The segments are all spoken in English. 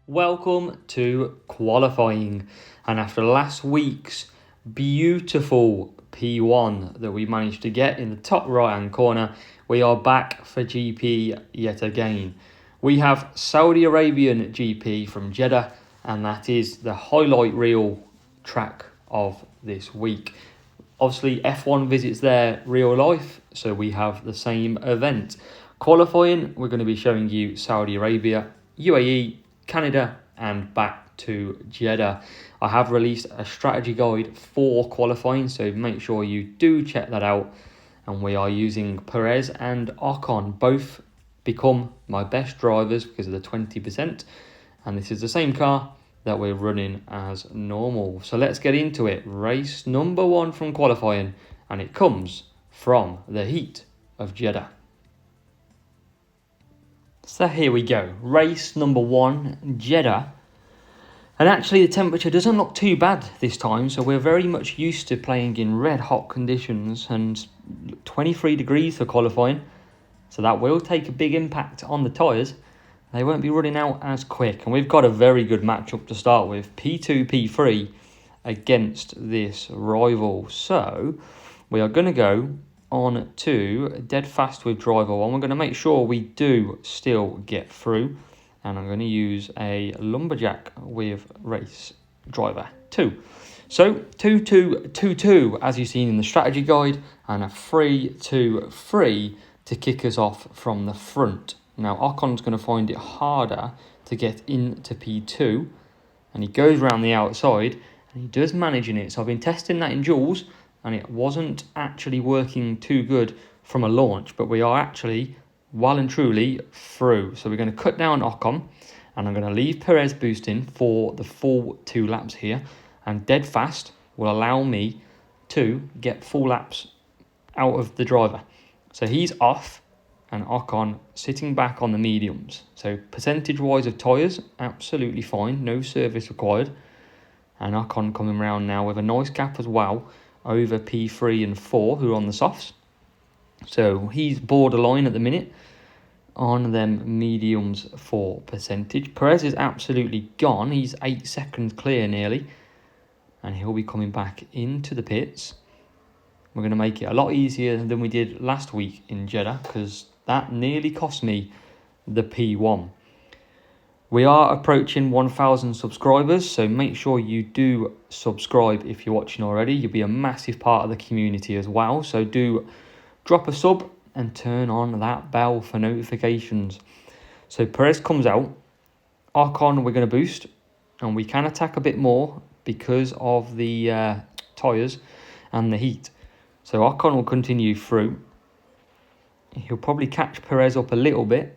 Welcome to qualifying, and after last week's beautiful P1 that we managed to get in the top right hand corner, we are back for GP yet again. We have Saudi Arabian GP from Jeddah, and that is the highlight reel track of this week. Obviously F1 visits there real life, so we have the same event. Qualifying, we're going to be showing you Saudi Arabia, UAE, Canada and back to Jeddah. I have released a strategy guide for qualifying, so make sure you do check that out. And we are using Perez and Ocon, both become my best drivers because of the 20%. And this is the same car that we're running as normal. So let's get into it. Race number 1 from qualifying, and it comes from the heat of Jeddah. So here we go, race number 1, Jeddah. And actually the temperature doesn't look too bad this time, so we're very much used to playing in red hot conditions, and 23 degrees for qualifying. So that will take a big impact on the tyres. They won't be running out as quick, and we've got a very good matchup to start with. P2, P3 against this rival. So we are going to go on to dead fast with driver 1. We're going to make sure we do still get through, and I'm going to use a lumberjack with race driver 2. So 2-2-2-2 as you've seen in the strategy guide, and a 3-2-3 to kick us off from the front. Now Ocon's going to find it harder to get into P2, and he goes around the outside and he does manage in it. So I've been testing that in duels, and it wasn't actually working too good from a launch, but we are actually well and truly through. So we're going to cut down Ocon, and I'm going to leave Perez boosting for the full 2 laps here, and dead fast will allow me to get full laps out of the driver. So he's off, and Ocon sitting back on the mediums. So percentage wise of tyres, absolutely fine, no service required. And Ocon coming around now with a nice gap as well over P3 and 4, who are on the softs. So he's borderline at the minute on them mediums for percentage. Perez is absolutely gone. He's 8 seconds clear nearly, and he'll be coming back into the pits. We're going to make it a lot easier than we did last week in Jeddah, because that nearly cost me the P1. We are approaching 1,000 subscribers, so make sure you do subscribe if you're watching already. You'll be a massive part of the community as well. So do drop a sub and turn on that bell for notifications. So Perez comes out. Ocon, we're going to boost, and we can attack a bit more because of the tyres and the heat. So Ocon will continue through. He'll probably catch Perez up a little bit,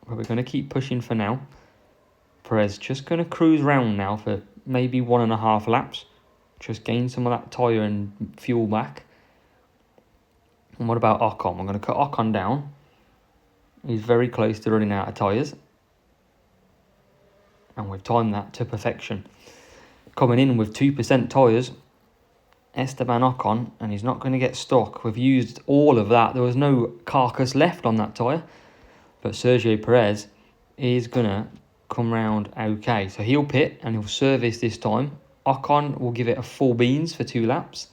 but we're going to keep pushing for now. Perez just going to cruise round now for maybe 1.5 laps. Just gain some of that tyre and fuel back. And what about Ocon? We're going to cut Ocon down. He's very close to running out of tyres, and we've timed that to perfection. Coming in with 2% tyres, Esteban Ocon, and he's not going to get stuck. We've used all of that. There was no carcass left on that tyre. But Sergio Perez is going to come round okay. So he'll pit and he'll service this time. Ocon will give it a full beans for 2 laps.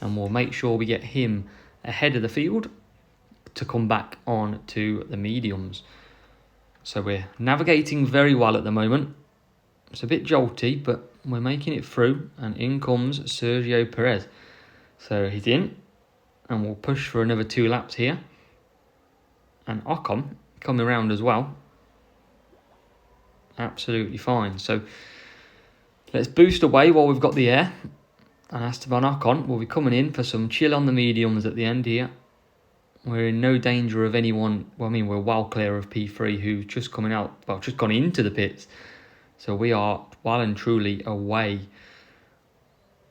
And we'll make sure we get him ahead of the field to come back on to the mediums. So we're navigating very well at the moment. It's a bit jolty, but we're making it through. And in comes Sergio Perez. So he's in. And we'll push for another 2 laps here. And Ocon coming around as well. Absolutely fine. So let's boost away while we've got the air. And Esteban Ocon will be coming in for some chill on the mediums at the end here. We're in no danger of anyone. Well, I mean, we're well clear of P3, who's just coming out. Well, just gone into the pits. So we are well and truly away.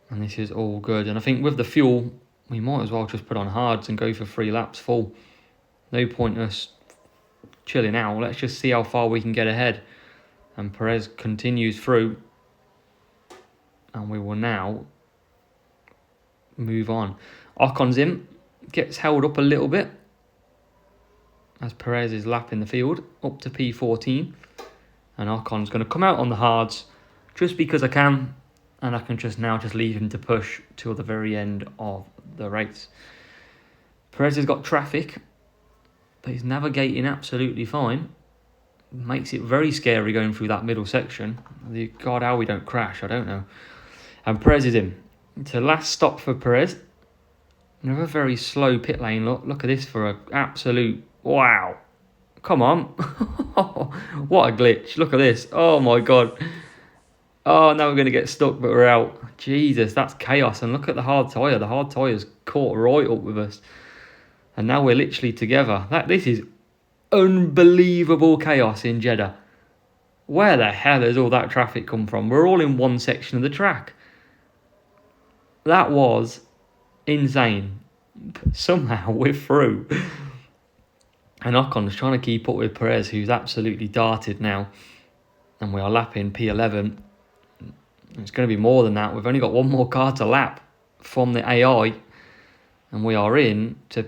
And this is all good. And I think with the fuel, we might as well just put on hards and go for 3 laps full. No point us chilling out. Let's just see how far we can get ahead. And Perez continues through. And we will now move on. Ocon's in. Gets held up a little bit as Perez is lapping the field up to P14. And Ocon's going to come out on the hards just because I can. And I can just leave him to push till the very end of the race. Perez has got traffic, but he's navigating absolutely fine. Makes it very scary going through that middle section. God, how we don't crash, I don't know. And Perez is in. It's a last stop for Perez. Another very slow pit lane. Look at this for an absolute wow. Come on. What a glitch. Look at this. Oh my God. Oh, now we're going to get stuck, but we're out. Jesus, that's chaos. And look at the hard tyre. The hard tyre's caught right up with us. And now we're literally together. This is unbelievable chaos in Jeddah. Where the hell has all that traffic come from? We're all in one section of the track. That was insane. But somehow we're through. And Ocon's trying to keep up with Perez, who's absolutely darted now. And we are lapping P11. It's going to be more than that. We've only got one more car to lap from the AI. And we are in to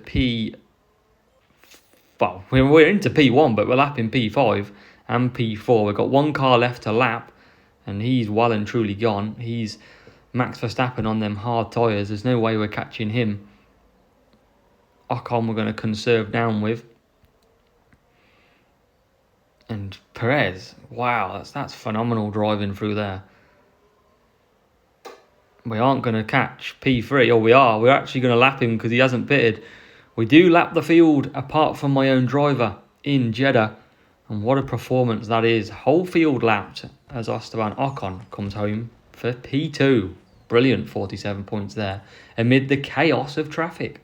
we're into P1, but we're lapping P5 and P4. We've got one car left to lap. And he's well and truly gone. He's Max Verstappen on them hard tyres. There's no way we're catching him. Ocon we're going to conserve down with. And Perez, wow, that's phenomenal driving through there. We aren't going to catch P3, or we are. We're actually going to lap him because he hasn't pitted. We do lap the field apart from my own driver in Jeddah. And what a performance that is. Whole field lapped as Esteban Ocon comes home for P2. Brilliant 47 points there amid the chaos of traffic.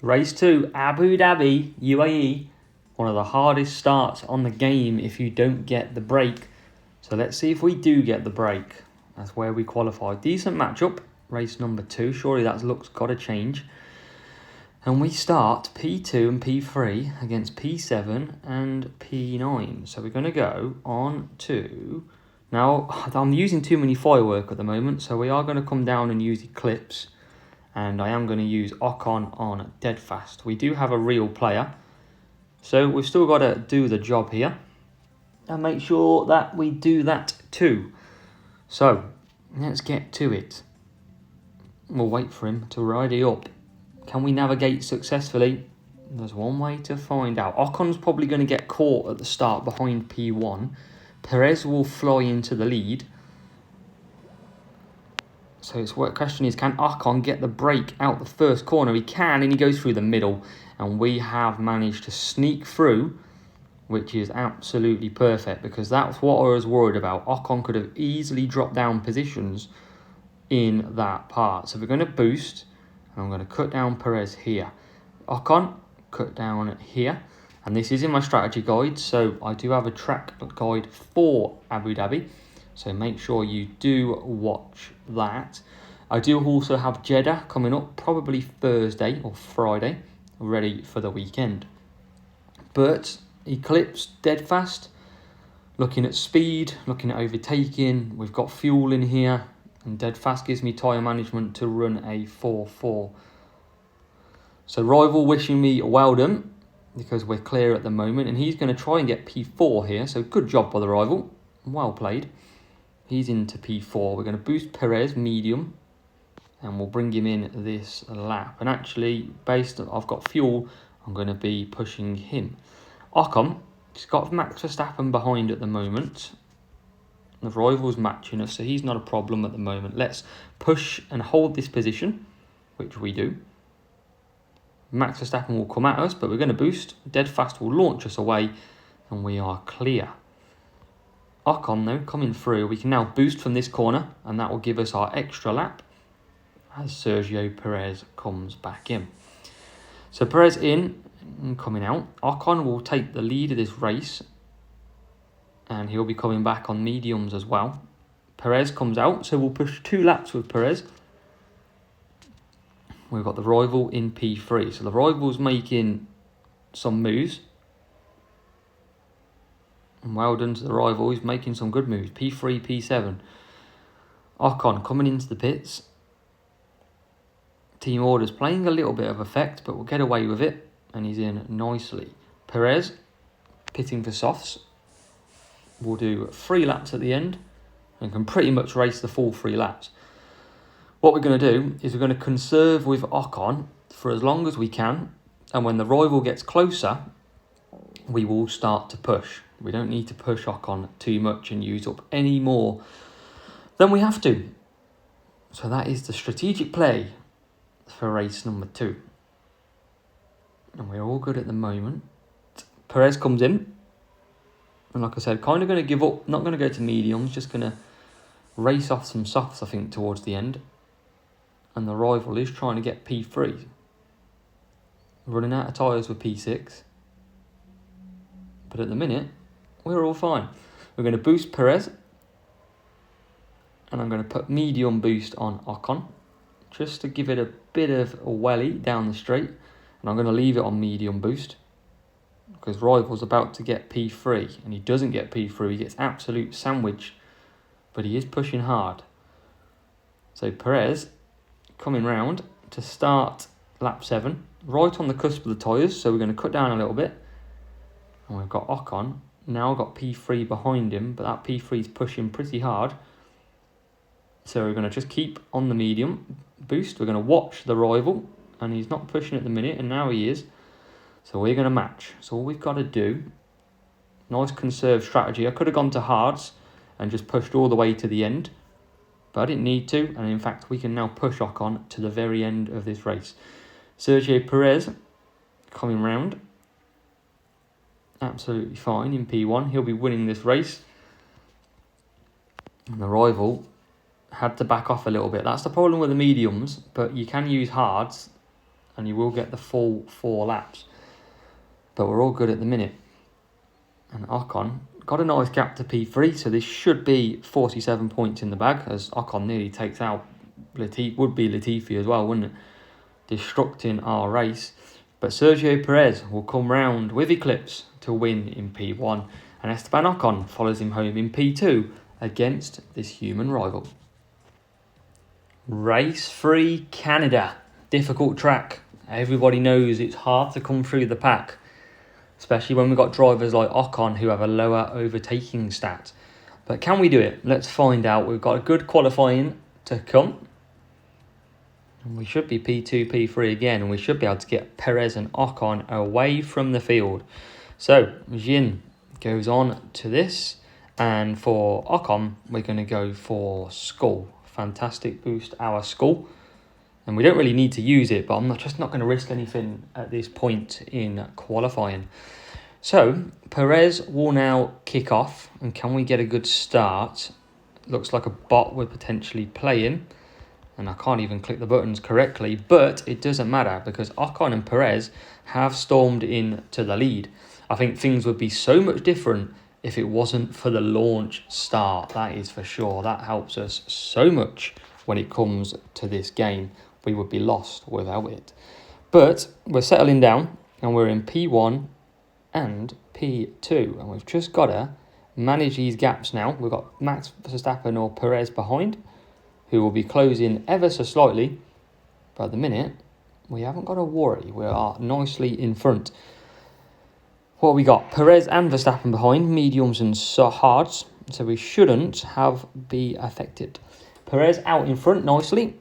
Race 2, Abu Dhabi, UAE. One of the hardest starts on the game if you don't get the break. So let's see if we do get the break. That's where we qualify. Decent matchup. Race number 2. Surely that look's got to change. And we start P2 and P3 against P7 and P9. So we're going to go on to... Now, I'm using too many firework at the moment. So we are going to come down and use Eclipse. And I am going to use Ocon on dead fast. We do have a real player. So we've still got to do the job here. And make sure that we do that too. So, let's get to it. We'll wait for him to ride it up. Can we navigate successfully? There's one way to find out. Ocon's probably going to get caught at the start behind P1. Perez will fly into the lead. So the question is, can Ocon get the break out the first corner? He can, and he goes through the middle. And we have managed to sneak through, which is absolutely perfect, because that's what I was worried about. Ocon could have easily dropped down positions in that part. So we're going to boost, and I'm going to cut down Perez here. Ocon, cut down here. And this is in my strategy guide, so I do have a track guide for Abu Dhabi. So make sure you do watch that. I do also have Jeddah coming up, probably Thursday or Friday, ready for the weekend. But Eclipse, dead fast. Looking at speed, looking at overtaking. We've got fuel in here. And dead fast gives me tyre management to run a 4-4. So Rival wishing me well done, because we're clear at the moment. And he's going to try and get P4 here. So good job by the Rival. Well played. He's into P4. We're going to boost Perez, medium. And we'll bring him in this lap. And actually, based on I've got fuel, I'm going to be pushing him. Ocon, he's got Max Verstappen behind at the moment. The Rival's matching us, so he's not a problem at the moment. Let's push and hold this position, which we do. Max Verstappen will come at us, but we're going to boost. Dead fast will launch us away, and we are clear. Ocon, though, coming through. We can now boost from this corner, and that will give us our extra lap as Sergio Perez comes back in. So Perez in and coming out. Ocon will take the lead of this race, and he'll be coming back on mediums as well. Perez comes out, so we'll push 2 laps with Perez. We've got the Rival in P3. So the Rival's making some moves. And well done to the Rival. He's making some good moves. P3, P7. Ocon coming into the pits. Team orders playing a little bit of effect, but we'll get away with it. And he's in nicely. Perez pitting for softs. We'll do 3 laps at the end and can pretty much race the full 3 laps. What we're going to do is we're going to conserve with Ocon for as long as we can, and when the rival gets closer, we will start to push. We don't need to push Ocon too much and use up any more than we have to. So that is the strategic play for race number 2. And we're all good at the moment. Perez comes in. And like I said, kind of going to give up. Not going to go to mediums. Just going to race off some softs, I think, towards the end. And the rival is trying to get P3. Running out of tyres with P6. But at the minute, we're all fine. We're going to boost Perez. And I'm going to put medium boost on Ocon. Just to give it a bit of a welly down the straight. And I'm going to leave it on medium boost. Because rival's about to get P3. And he doesn't get P3. He gets absolute sandwich. But he is pushing hard. So Perez coming round to start lap 7. Right on the cusp of the tyres. So we're going to cut down a little bit. And we've got Ocon. Now got P3 behind him. But that P3 is pushing pretty hard. So we're going to just keep on the medium boost. We're going to watch the rival. And he's not pushing at the minute. And now he is. So we're going to match. So all we've got to do. Nice conserved strategy. I could have gone to hards. And just pushed all the way to the end. But I didn't need to. And in fact, we can now push Ocon to the very end of this race. Sergio Perez coming round. Absolutely fine in P1. He'll be winning this race. And the rival had to back off a little bit. That's the problem with the mediums. But you can use hards. And you will get the full 4 laps. But we're all good at the minute. And Ocon got a nice gap to P3, so this should be 47 points in the bag, as Ocon nearly takes out Latifi, would be Latifi as well, wouldn't it? Destructing our race. But Sergio Perez will come round with Eclipse to win in P1, and Esteban Ocon follows him home in P2 against this human rival. Race 3 Canada. Difficult track. Everybody knows it's hard to come through the pack. Especially when we've got drivers like Ocon who have a lower overtaking stat. But can we do it? Let's find out. We've got a good qualifying to come. And we should be P2, P3 again. And we should be able to get Perez and Ocon away from the field. So, Jin goes on to this. And for Ocon, we're going to go for Skull. Fantastic boost, our Skull. And we don't really need to use it, but I'm just not going to risk anything at this point in qualifying. So, Perez will now kick off. And can we get a good start? Looks like a bot we're potentially playing. And I can't even click the buttons correctly. But it doesn't matter because Ocon and Perez have stormed into the lead. I think things would be so much different if it wasn't for the launch start. That is for sure. That helps us so much when it comes to this game. We would be lost without it. But we're settling down and we're in P1 and P2. And we've just got to manage these gaps now. We've got Max Verstappen or Perez behind, who will be closing ever so slightly. But at the minute, we haven't got to worry. We are nicely in front. What have we got? Perez and Verstappen behind, mediums and hards. So we shouldn't be affected. Perez out in front nicely.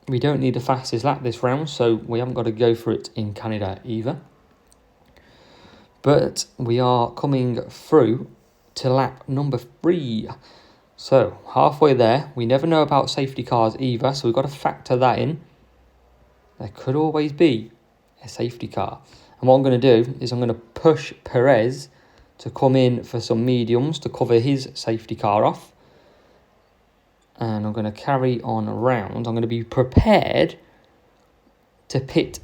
We don't need the fastest lap this round, so we haven't got to go for it in Canada either. But we are coming through to lap number 3. So, halfway there. We never know about safety cars either, so we've got to factor that in. There could always be a safety car. And what I'm going to do is I'm going to push Perez to come in for some mediums to cover his safety car off. And I'm going to carry on around. I'm going to be prepared to pit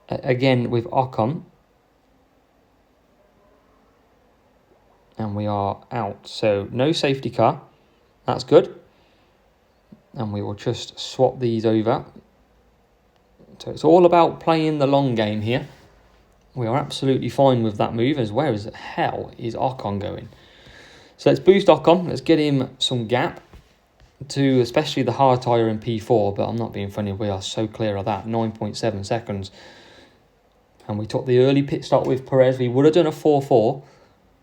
again with Ocon. And we are out. So no safety car. That's good. And we will just swap these over. So it's all about playing the long game here. We are absolutely fine with that move. As where as hell is Ocon going? So let's boost Ocon. Let's get him some gap. To especially the hard tyre in P4, but I'm not being funny, we are so clear of that. 9.7 seconds. and we took the early pit stop with Perez, we would have done a 4-4,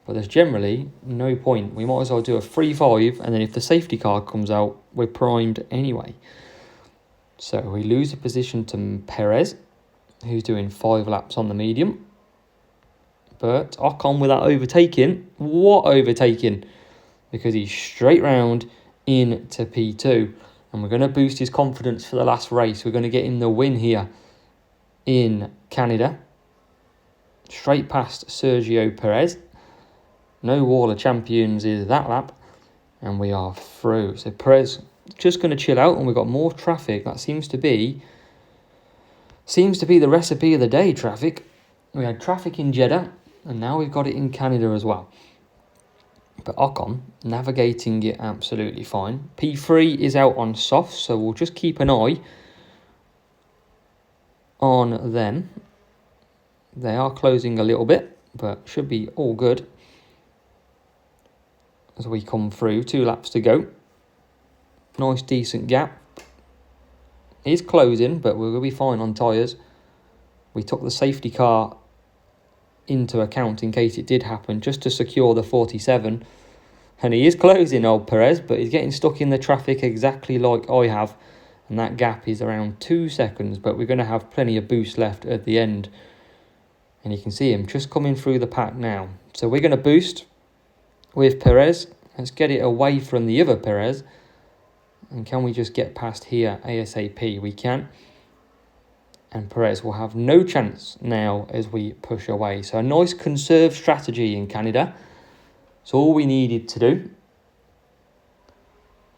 but there's generally no point. We might as well do a 3-5, and then if the safety car comes out, we're primed anyway. So we lose a position to Perez, who's doing 5 laps on the medium. But Ocon with that overtaking, what overtaking? Because he's straight round into P2. And we're going to boost his confidence for the last race. We're going to get him the win here in Canada. Straight past Sergio Perez. No Wall of Champions is that lap. And we are through. So Perez just going to chill out, and we've got more traffic. That seems to be the recipe of the day, traffic. We had traffic in Jeddah, and now we've got it in Canada as well. But Ocon, navigating it absolutely fine. P3 is out on soft, so we'll just keep an eye on them. They are closing a little bit, but should be all good as we come through. 2 laps to go. Nice, decent gap. It's closing, but we're going to be fine on tyres. We took the safety car into account in case it did happen, just to secure the 47. And he is closing, old Perez, but he's getting stuck in the traffic exactly like I have. And that gap is around 2 seconds, but we're going to have plenty of boost left at the end. And you can see him just coming through the pack now. So we're going to boost with Perez. Let's get it away from the other Perez. And can we just get past here ASAP? We can. And Perez will have no chance now as we push away. So a nice conserved strategy in Canada. It's all we needed to do.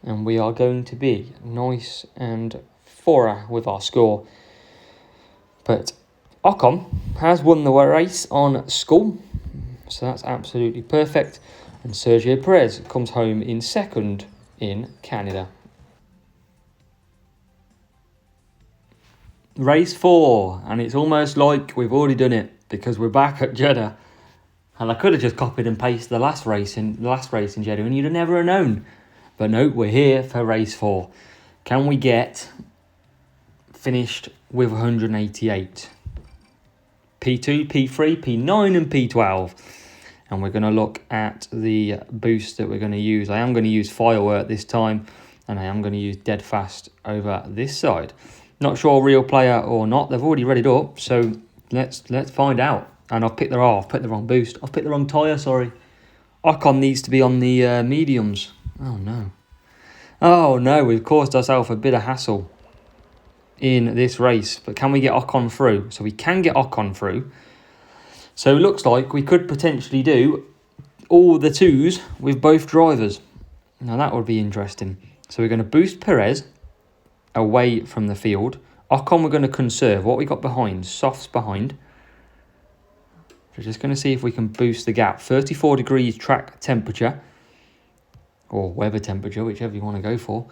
And we are going to be nice and thorough with our score. But Ocon has won the race on Skull. So that's absolutely perfect. And Sergio Perez comes home in second in Canada. Race 4, and it's almost like we've already done it because we're back at Jeddah. And I could have just copied and pasted the last race in Jeddah, and you'd have never known. But no, we're here for race 4. Can we get finished with 188? P2, P3, P9 and P12. And we're going to look at the boost that we're going to use. I am going to use Firework this time, and I am going to use Dead Fast over this side. Not sure real player or not. They've already read it up, so let's find out. And I've picked the wrong boost. I've picked the wrong tyre, sorry. Ocon needs to be on the mediums. Oh no. Oh no, we've caused ourselves a bit of hassle in this race. But can we get Ocon through? So we can get Ocon through. So it looks like we could potentially do all the 2s with both drivers. Now that would be interesting. So we're going to boost Perez away from the field. Ocon we're going to conserve. What we got behind? Softs behind. We're just going to see if we can boost the gap. 34 degrees track temperature. Or weather temperature, whichever you want to go for.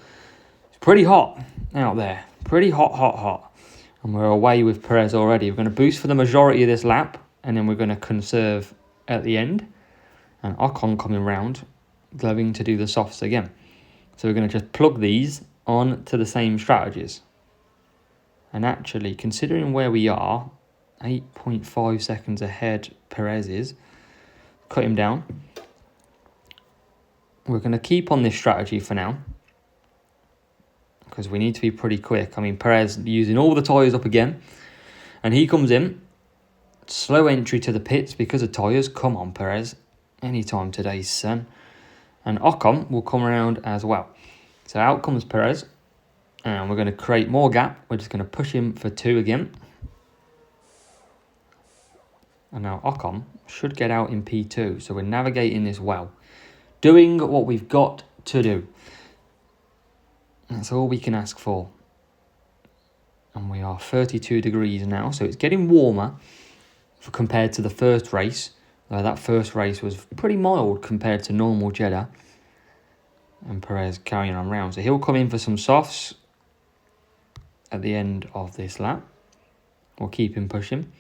It's pretty hot out there. Pretty hot. And we're away with Perez already. We're going to boost for the majority of this lap. And then we're going to conserve at the end. And Ocon coming round, going to do the softs again. So we're going to just plug these on to the same strategies. And actually, considering where we are, 8.5 seconds ahead Perez is. Cut him down. We're going to keep on this strategy for now, because we need to be pretty quick. I mean, Perez using all the tyres up again. And he comes in. Slow entry to the pits because of tyres. Come on, Perez. Anytime today, son. And Ocon will come around as well. So out comes Perez. And we're going to create more gap. We're just going to push him for 2 again. And now Ocon should get out in P2. So we're navigating this well. Doing what we've got to do. That's all we can ask for. And we are 32 degrees now. So it's getting warmer compared to the first race. That first race was pretty mild compared to normal Jeddah. And Perez carrying on round. So he'll come in for some softs at the end of this lap. We'll keep him pushing.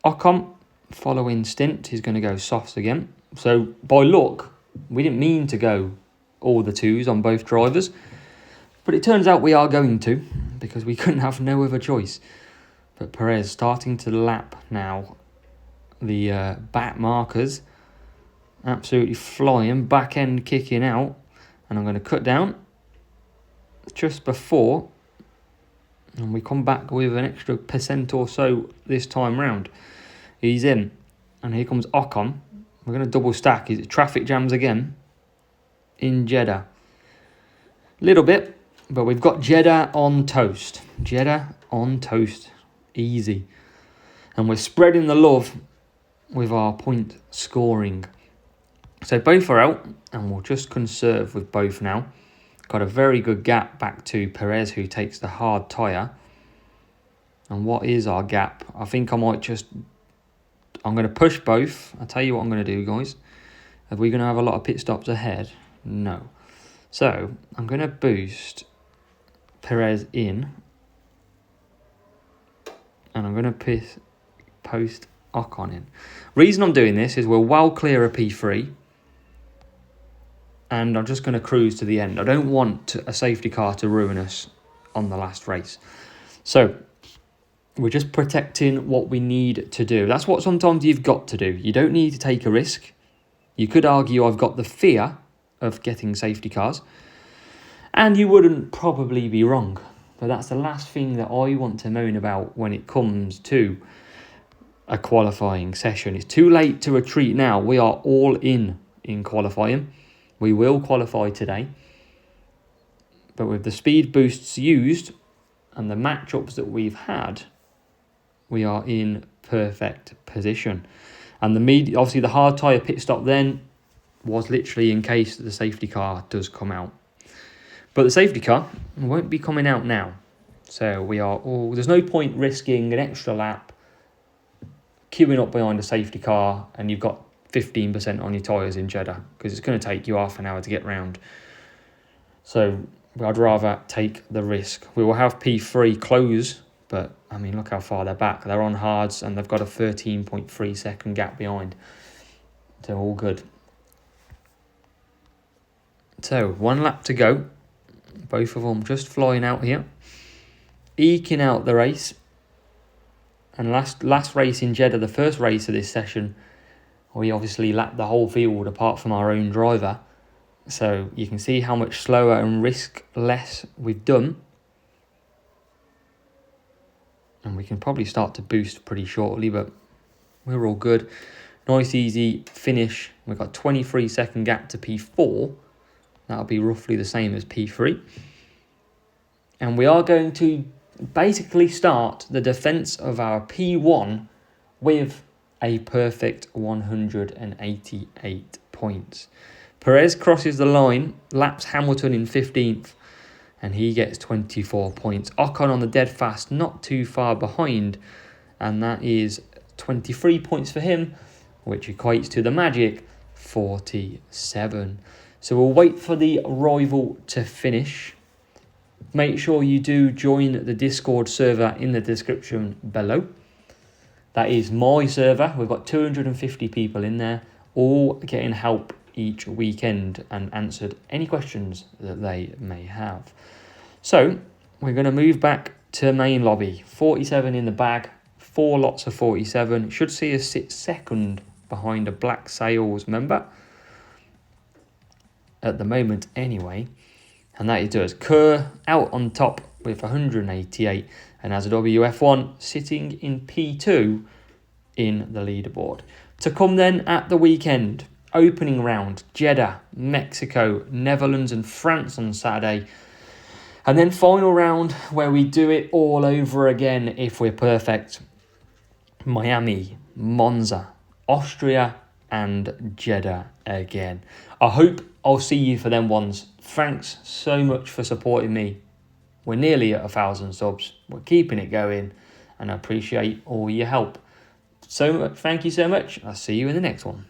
Ocon, following stint, he's going to go softs again. So by luck, we didn't mean to go all the 2s on both drivers. But it turns out we are going to, because we couldn't have no other choice. But Perez starting to lap now the back markers. Absolutely flying, back end kicking out. And I'm going to cut down just before. And we come back with an extra percent or so this time round. He's in. And here comes Ocon. We're going to double stack. Is it traffic jams again in Jeddah? Little bit, but we've got Jeddah on toast. Jeddah on toast. Easy. And we're spreading the love with our point scoring. So both are out, and we'll just conserve with both now. Got a very good gap back to Perez, who takes the hard tyre. And what is our gap? I think I might just... I'm going to push both. I'll tell you what I'm going to do, guys. Are we going to have a lot of pit stops ahead? No. So, I'm going to boost Perez in. And I'm going to post Ocon in. Reason I'm doing this is we're well clear of P3. And I'm just going to cruise to the end. I don't want a safety car to ruin us on the last race. So, we're just protecting what we need to do. That's what sometimes you've got to do. You don't need to take a risk. You could argue I've got the fear of getting safety cars. And you wouldn't probably be wrong. But that's the last thing that I want to moan about when it comes to a qualifying session. It's too late to retreat now. We are all in qualifying. We will qualify today. But with the speed boosts used and the matchups that we've had, we are in perfect position. And obviously the hard tyre pit stop then was literally in case the safety car does come out. But the safety car won't be coming out now. So there's no point risking an extra lap, queuing up behind a safety car, and you've got 15% on your tyres in Jeddah, because it's going to take you half an hour to get round. So I'd rather take the risk. We will have P3 close, but I mean, look how far they're back. They're on hards and they've got a 13.3 second gap behind. So all good. So 1 lap to go. Both of them just flying out here, eking out the race. And last race in Jeddah, the first race of this session, we obviously lapped the whole field apart from our own driver. So you can see how much slower and risk less we've done. And we can probably start to boost pretty shortly, but we're all good. Nice, easy finish. We've got 23-second gap to P4. That'll be roughly the same as P3. And we are going to basically start the defence of our P1 with a perfect 188 points. Perez crosses the line, laps Hamilton in 15th, and he gets 24 points. Ocon on the dead fast, not too far behind, and that is 23 points for him, which equates to the magic 47. So we'll wait for the rival to finish. Make sure you do join the Discord server in the description below. That is my server. We've got 250 people in there, all getting help each weekend and answered any questions that they may have. So we're going to move back to main lobby. 47 in the bag, 4 lots of 47. Should see us sit second behind a Black Sails member at the moment anyway. And that it does. Kerr out on top with 188, and as a WF1 sitting in P2 in the leaderboard. To come then at the weekend, opening round, Jeddah, Mexico, Netherlands and France on Saturday. And then final round where we do it all over again if we're perfect. Miami, Monza, Austria and Jeddah again. I hope I'll see you for them ones. Thanks so much for supporting me. We're nearly at 1,000 subs. We're keeping it going and I appreciate all your help. So thank you so much. I'll see you in the next one.